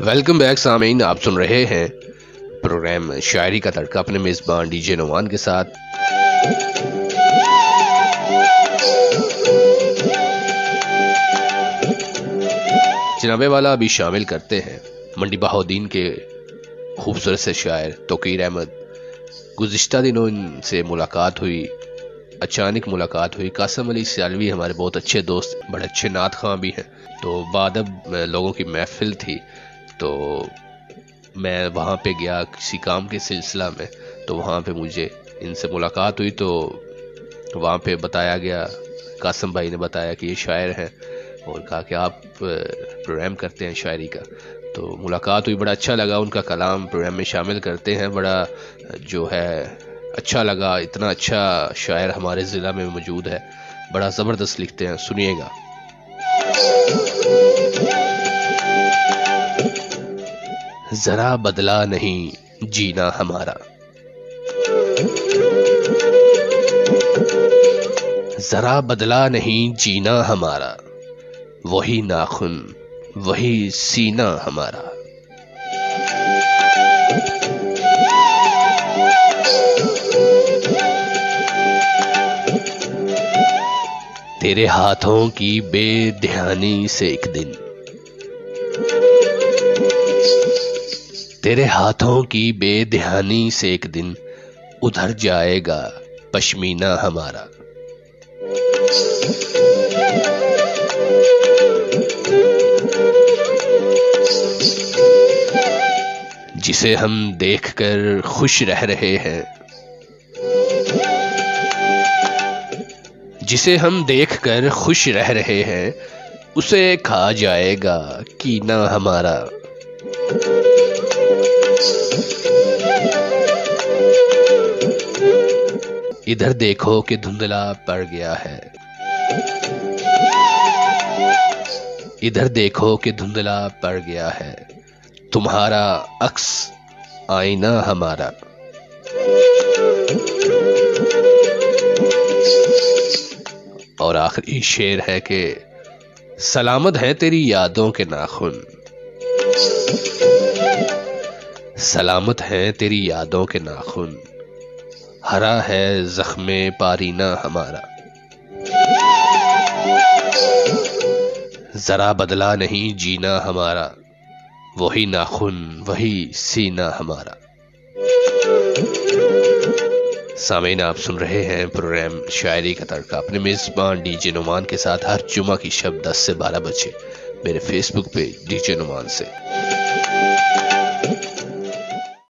Welcome back سامعین، آپ سن رہے ہیں پروگرام شاعری کا تڑکا اپنے میزبان ڈی جے نعمان کے ساتھ۔ جناب والا ابھی شامل کرتے ہیں منڈی بہاؤدین کے خوبصورت سے شاعر توقیر احمد۔ گزشتہ دنوں ان سے ملاقات ہوئی، اچانک ملاقات ہوئی۔ قاسم علی سیالوی ہمارے بہت اچھے دوست، بڑے اچھے نعت خواں بھی ہیں، تو بعد اب لوگوں کی محفل تھی تو میں وہاں پہ گیا کسی کام کے سلسلہ میں، تو وہاں پہ مجھے ان سے ملاقات ہوئی، تو وہاں پہ بتایا گیا، قاسم بھائی نے بتایا کہ یہ شاعر ہیں اور کہا کہ آپ پروگرام کرتے ہیں شاعری کا، تو ملاقات ہوئی، بڑا اچھا لگا، ان کا کلام پروگرام میں شامل کرتے ہیں، بڑا جو ہے اچھا لگا۔ اتنا اچھا شاعر ہمارے ضلع میں موجود ہے، بڑا زبردست لکھتے ہیں، سنیے گا۔ ذرا بدلا نہیں جینا ہمارا، ذرا بدلا نہیں جینا ہمارا، وہی ناخن وہی سینہ ہمارا۔ تیرے ہاتھوں کی بے دھیانی سے ایک دن، تیرے ہاتھوں کی بے دھیانی سے ایک دن ادھر جائے گا پشمینہ ہمارا۔ جسے ہم دیکھ کر خوش رہ رہے ہیں، جسے ہم دیکھ کر خوش رہ رہے ہیں، اسے کھا جائے گا کینہ ہمارا۔ ادھر دیکھو کہ دھندلا پڑ گیا ہے، ادھر دیکھو کہ دھندلا پڑ گیا ہے، تمہارا عکس آئینہ ہمارا۔ اور آخری شعر ہے کہ سلامت ہے تیری یادوں کے ناخن، سلامت ہے تیری یادوں کے ناخن، ہرا ہے زخم پارینہ ہمارا۔ ذرا بدلا نہیں جینا ہمارا، وہی ناخن وہی سینہ ہمارا۔ سامعین، آپ سن رہے ہیں پروگرام شاعری کا تڑکا اپنے میزبان ڈی جے نعمان کے ساتھ، ہر جمعہ کی شب 10 سے 12 بجے میرے فیس بک پیج ڈی جے نعمان سے۔